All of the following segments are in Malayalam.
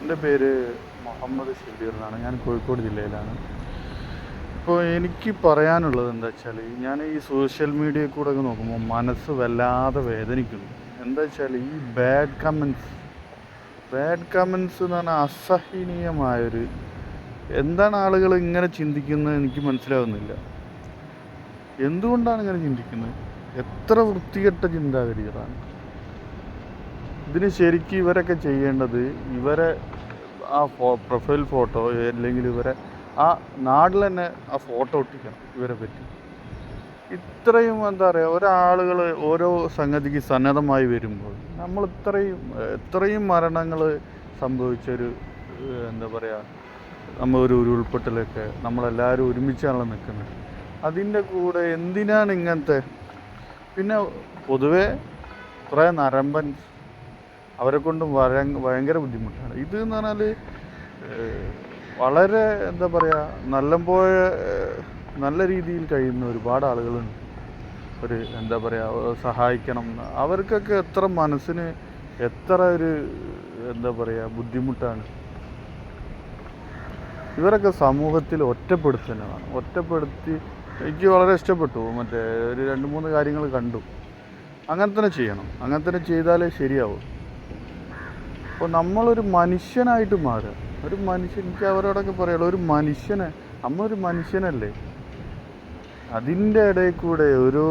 എൻ്റെ പേര് മുഹമ്മദ് ഷബീർ എന്നാണ്. ഞാൻ കോഴിക്കോട് ജില്ലയിലാണ്. ഇപ്പോൾ എനിക്ക് പറയാനുള്ളത് എന്താ വെച്ചാൽ, ഞാൻ ഈ സോഷ്യൽ മീഡിയയിൽ കൂടെ ഒക്കെ നോക്കുമ്പോൾ മനസ്സ് വല്ലാതെ വേദനിക്കുന്നു. എന്താ വെച്ചാൽ ഈ ബാഡ് കമൻസ് എന്ന് പറഞ്ഞാൽ അസഹനീയമായൊരു, എന്താണ് ആളുകൾ ഇങ്ങനെ ചിന്തിക്കുന്നത് എനിക്ക് മനസ്സിലാകുന്നില്ല. എന്തുകൊണ്ടാണ് ഇങ്ങനെ ചിന്തിക്കുന്നത്? എത്ര വൃത്തികെട്ട ചിന്താഗതികളാണ്. ഇതിന് ശരിക്കും ഇവരൊക്കെ ചെയ്യേണ്ടത്, ഇവരെ ആ പ്രൊഫൈൽ ഫോട്ടോ അല്ലെങ്കിൽ ഇവരെ ആ നാട്ടിൽ തന്നെ ആ ഫോട്ടോ ഒട്ടിക്കണം ഇവരെ പറ്റി. ഇത്രയും എന്താ പറയുക, ഒരാളുകൾ ഓരോ സംഗതിക്ക് സന്നദ്ധമായി വരുമ്പോൾ നമ്മൾ ഇത്രയും മരണങ്ങൾ സംഭവിച്ചൊരു എന്താ പറയുക, നമ്മൾ ഒരു ഉരുൾപൊട്ടലൊക്കെ നമ്മളെല്ലാവരും ഒരുമിച്ചാണല്ലോ നിൽക്കുന്നത്. അതിൻ്റെ കൂടെ എന്തിനാണ് ഇങ്ങനത്തെ? പിന്നെ പൊതുവേ കുറേ നരമ്പൻ, അവരെ കൊണ്ട് ഭയങ്കര ബുദ്ധിമുട്ടാണ് ഇത് എന്ന് പറഞ്ഞാൽ. വളരെ എന്താ പറയുക, നല്ല രീതിയിൽ കഴിയുന്ന ഒരുപാട് ആളുകളുണ്ട്. ഒരു എന്താ പറയുക, സഹായിക്കണം, അവർക്കൊക്കെ എത്ര മനസ്സിന് എത്ര ഒരു എന്താ പറയുക ബുദ്ധിമുട്ടാണ്. ഇവരൊക്കെ സമൂഹത്തിൽ ഒറ്റപ്പെടുത്തി. എനിക്ക് വളരെ ഇഷ്ടപ്പെട്ടു. മറ്റേ ഒരു 2-3 കാര്യങ്ങൾ കണ്ടു. അങ്ങനെ തന്നെ ചെയ്യണം. അങ്ങനെ തന്നെ ചെയ്താലേ ശരിയാവും. അപ്പോൾ നമ്മളൊരു മനുഷ്യനായിട്ട് മാറുക. എനിക്ക് അവരോടൊക്കെ പറയുള്ളൂ, നമ്മളൊരു മനുഷ്യനല്ലേ. അതിൻ്റെ ഇടയിൽ കൂടെ ഒരു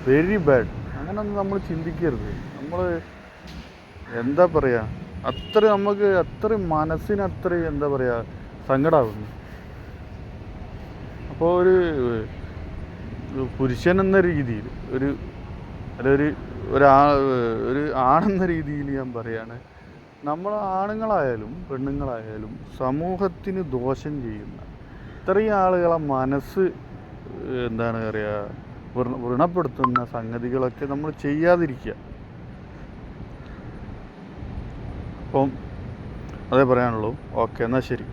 വെരി ബാഡ് അങ്ങനെയൊന്നും നമ്മൾ ചിന്തിക്കരുത്. നമ്മൾ എന്താ പറയുക, അത്ര മനസ്സിന് എന്താ പറയുക സങ്കടമാകുന്നു. അപ്പോൾ ഒരു പുരുഷൻ എന്ന രീതിയിൽ, ഒരു ആണെന്ന രീതിയിൽ ഞാൻ പറയാണ്, നമ്മൾ ആണുങ്ങളായാലും പെണ്ണുങ്ങളായാലും സമൂഹത്തിന് ദോഷം ചെയ്യുന്ന ഇത്രയും ആളുകളെ മനസ്സ് എന്താണ് പറയുക, വ്രണപ്പെടുത്തുന്ന സംഗതികളൊക്കെ നമ്മൾ ചെയ്യാതിരിക്കുക. അപ്പം അതേ പറയാനുള്ളൂ. ഓക്കെ, എന്നാൽ ശരി.